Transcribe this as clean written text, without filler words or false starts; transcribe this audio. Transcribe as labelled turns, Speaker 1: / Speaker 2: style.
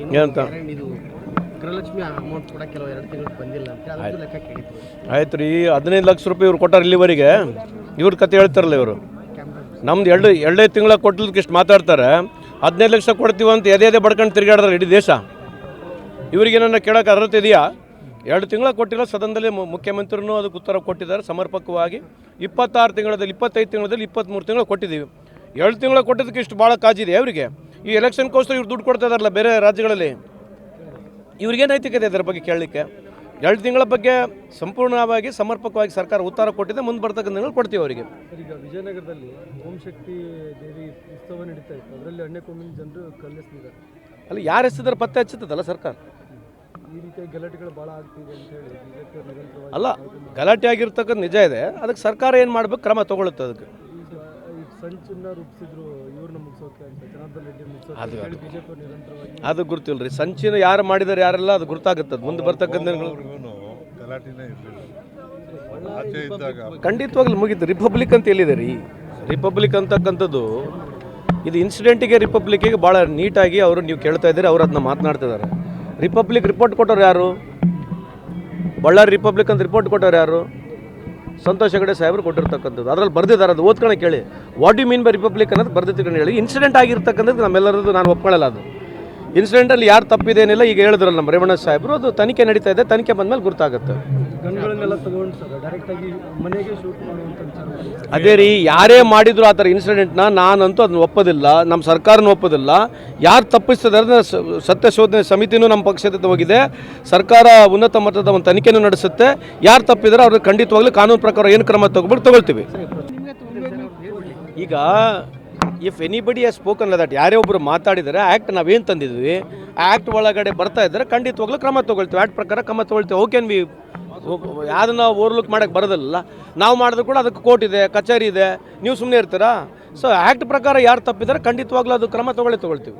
Speaker 1: ಏನಂತ
Speaker 2: ಇದು ಗೃಹಲಕ್ಷ್ಮಿ ಅಮೌಂಟ್ ಕೂಡ ಕೆಲವು 2 ತಿಂಗಳು ಬಂದಿಲ್ಲ ಅಂತ ಅದಕ್ಕೆ ಲೆಕ್ಕ ಕೇಳಿದ್ರು.
Speaker 1: ಆಯ್ತು ರೀ 15 ಲಕ್ಷ ರೂಪಾಯಿ ಇವ್ರು ಕೊಟ್ಟಾರ ಇಲ್ಲಿವರೆಗೆ. ಇವ್ರ ಕತೆ ಹೇಳ್ತಾರಲ್ಲ ಇವರು. ನಮ್ದು ಎರಡೇ ತಿಂಗಳ ಕೊಟ್ಟಲಿಕ್ಕೆ ಇಷ್ಟು ಮಾತಾಡ್ತಾರೆ. 15 ಲಕ್ಷ ಕೊಡ್ತೀವಿ ಅಂತ ಎದೆ ಬಡ್ಕೊಂಡು ತಿರುಗಾಡಿದ್ರೆ ಇಡೀ ದೇಶ. ಇವರಿಗೇನನ್ನ ಕೇಳೋಕೆ ಅರ್ಹತೆ ಇದೆಯಾ? 2 ತಿಂಗಳ ಕೊಟ್ಟಿಲ್ಲ. ಸದನದಲ್ಲಿ ಮುಖ್ಯಮಂತ್ರಿನೂ ಅದಕ್ಕೆ ಉತ್ತರ ಕೊಟ್ಟಿದ್ದಾರೆ ಸಮರ್ಪಕವಾಗಿ. 26 ತಿಂಗಳಲ್ಲಿ 25 ತಿಂಗಳಲ್ಲಿ 23 ತಿಂಗಳು ಕೊಟ್ಟಿದ್ದೀವಿ. 2 ತಿಂಗಳ ಕೊಟ್ಟಿದ್ದಕ್ಕೆ ಇಷ್ಟು ಭಾಳ ಕಾಜಿದೆ ಅವರಿಗೆ. ಈ ಎಲೆಕ್ಷನ್ಗೋಸ್ಕರ ಇವ್ರು ದುಡ್ಡು ಕೊಡ್ತಾ ಇದಾರಲ್ಲ ಬೇರೆ ರಾಜ್ಯಗಳಲ್ಲಿ, ಇವ್ರಿಗೇನು ನೈತಿಕತೆ ಇದರ ಬಗ್ಗೆ ಕೇಳಲಿಕ್ಕೆ? 2 ತಿಂಗಳ ಬಗ್ಗೆ ಸಂಪೂರ್ಣವಾಗಿ ಸಮರ್ಪಕವಾಗಿ ಸರ್ಕಾರ ಉತ್ತರ ಕೊಟ್ಟಿದೆ. ಮುಂದೆ ಬರ್ತಕ್ಕಂಥ ದಿನಗಳು ಕೊಡ್ತೀವಿ ಅವರಿಗೆ.
Speaker 3: ಈಗ ವಿಜಯನಗರದಲ್ಲಿ ಓಂ ಶಕ್ತಿ ದೇವಿ ಉತ್ಸವ ನಡೀತಾ ಇತ್ತು. ಅದರಲ್ಲಿ ಅಣ್ಣೆಕೊಮ್ಮಿನ ಜನರು ಕಲ್ಲೆಸ್ತಿದ್ದಾರೆ.
Speaker 1: ಅಲ್ಲಿ ಯಾರು ಎಸ್ತಿದ್ದಾರೆ ಪತ್ತೆ ಹಚ್ಚುತ್ತದಲ್ಲ ಸರ್ಕಾರ.
Speaker 3: ಈ ರೀತಿಯ ಗಲಾಟೆಗಳು ಭಾಳ ಆಗ್ತಿದೆ ಅಂತ ಹೇಳಿ ಬಿಜೆಪಿ ನಿರಂತರವಾಗಿ
Speaker 1: ಅಲ್ಲ, ಗಲಾಟೆ ಆಗಿರ್ತಕ್ಕಂಥ ನಿಜ ಇದೆ. ಅದಕ್ಕೆ ಸರ್ಕಾರ ಏನು ಮಾಡಬೇಕು, ಕ್ರಮ ತಗೊಳುತ್ತೆ ಅದಕ್ಕೆ.
Speaker 3: ಈಗ ಸಂಚನ್ನ ರೂಪಿಸಿದ್ರು ಇವ್ರನ್ನ ಮುಗಿಸೋಕೆ ಅಂತ, ಜನಾರ್ದನ್ ರೆಡ್ಡಿ ಮುಗಿಸೋಕೆ ಹೇಳಿ ಬಿಜೆಪಿ ನಿರಂತರವಾಗಿ.
Speaker 1: ಅದು ಗುರುತಿಲ್ಲ ರೀ. ಸಂಚಿನ ಯಾರು ಮಾಡಿದ್ದಾರೆ ಯಾರೆಲ್ಲ ಅದು ಗುರುತಾಗುತ್ತೆ. ಮುಂದೆ ಬರ್ತಕ್ಕಂಥ ಖಂಡಿತವಾಗ್ಲೂ ಮುಗೀತು. ರಿಪಬ್ಲಿಕ್ ಅಂತ ಎಲ್ಲಿದೆ ರೀ? ರಿಪಬ್ಲಿಕ್ ಅಂತಕ್ಕಂಥದ್ದು ಇದು ಇನ್ಸಿಡೆಂಟಿಗೆ ರಿಪಬ್ಲಿಕ್ಕಿಗೆ ಭಾಳ ನೀಟಾಗಿ ಅವರು ನೀವು ಕೇಳ್ತಾ ಇದ್ದೀರಿ. ಅವ್ರು ಅದನ್ನ ಮಾತನಾಡ್ತಿದ್ದಾರೆ. ರಿಪಬ್ಲಿಕ್ ರಿಪೋರ್ಟ್ ಕೊಟ್ಟವ್ರು ಯಾರು? ಬಳ್ಳಾರಿ ರಿಪಬ್ಲಿಕ್ ಅಂತ ರಿಪೋರ್ಟ್ ಕೊಟ್ಟವ್ರು ಯಾರು? ಸಂತೋಷ್ ಹೆಗಡೆ ಸಾಹೇಬರು ಕೊಟ್ಟಿರ್ತಕ್ಕಂಥದ್ದು. ಅದರಲ್ಲಿ ಬರ್ದಿದ್ದಾರೆ. ಅದು ಓದ್ಕೊಂಡು ಕೇಳಿ. What you mean by republic ಅನ್ನೋದು ಬರ್ದಿತ್ತು ಹೇಳಿ. ಇನ್ಸಿಡೆಂಟ್ ಆಗಿರ್ತಕ್ಕಂಥದ್ದು ನಮ್ಮೆಲ್ಲರದ್ದು ನಾನು ಒಪ್ಕೊಳ್ಳಲ್ಲ. ಅದು ಇನ್ಸಿಡೆಂಟಲ್ಲಿ ಯಾರು ತಪ್ಪಿದೇನಿಲ್ಲ. ಈಗ ಹೇಳಿದ್ರಲ್ಲ ನಮ್ಮ ರೇವಣ್ಣ ಸಾಹೇಬರು, ಅದು ತನಿಖೆ ನಡೀತಾ ಇದೆ. ತನಿಖೆ ಬಂದಮೇಲೆ ಗೊತ್ತಾಗುತ್ತೆ.
Speaker 3: ಗನ್ಗಳನ್ನೆಲ್ಲ ತಗೊಂಡು ಸರ್ ಡೈರೆಕ್ಟಾಗಿ ಮನೆಗೆ ಶೂಟ್ ಮಾಡುವಂಥ ವಿಚಾರ.
Speaker 1: ಅದೇ ರೀ, ಯಾರೇ ಮಾಡಿದ್ರು ಆ ಥರ ಇನ್ಸಿಡೆಂಟ್ನ ನಾನಂತೂ ಅದನ್ನ ಒಪ್ಪೋದಿಲ್ಲ. ನಮ್ಮ ಸರ್ಕಾರನೂ ಒಪ್ಪೋದಿಲ್ಲ. ಯಾರು ತಪ್ಪಿಸ್ತಿದ್ದಾರೆ ಸತ್ಯ ಶೋಧನೆ ಸಮಿತಿನೂ ನಮ್ಮ ಪಕ್ಷದ ಹೋಗಿದೆ. ಸರ್ಕಾರ ಉನ್ನತ ಮಟ್ಟದ ಒಂದು ತನಿಖೆನೂ ನಡೆಸುತ್ತೆ. ಯಾರು ತಪ್ಪಿದ್ರೆ ಅವ್ರಿಗೆ ಖಂಡಿತವಾಗ್ಲೂ ಕಾನೂನು ಪ್ರಕಾರ ಏನು ಕ್ರಮ ತಗೊಳ್ತೀವಿ. ಈಗ if anybody has spoken that, ಯಾರೇ ಒಬ್ಬರು ಮಾತಾಡಿದರೆ ಆ್ಯಕ್ಟ್ ನಾವೇನು ತಂದಿದ್ವಿ ಆ ಆ್ಯಕ್ಟ್ ಒಳಗಡೆ ಬರ್ತಾ ಇದ್ದರೆ ಖಂಡಿತವಾಗ್ಲೂ ಕ್ರಮ ತೊಗೊಳ್ತೀವಿ. ಆ್ಯಕ್ಟ್ ಪ್ರಕಾರ ಕ್ರಮ ತೊಗೊಳ್ತೀವಿ. ಓಕೆನ್ ಬಿ ಯಾವುದನ್ನ ಓವರ್ಲುಕ್ ಮಾಡೋಕ್ಕೆ ಬರೋದಿಲ್ಲ. ನಾವು ಮಾಡಿದ್ರು ಕೂಡ ಅದಕ್ಕೆ ಕೋರ್ಟ್ ಇದೆ, ಕಚೇರಿ ಇದೆ. ನೀವು ಸುಮ್ಮನೆ ಇರ್ತೀರಾ? ಸೊ ಆ್ಯಕ್ಟ್ ಪ್ರಕಾರ ಯಾರು ತಪ್ಪಿದ್ದಾರೆ ಖಂಡಿತವಾಗ್ಲೂ ಅದು ಕ್ರಮ ತೊಗೊಳ್ತೀವಿ.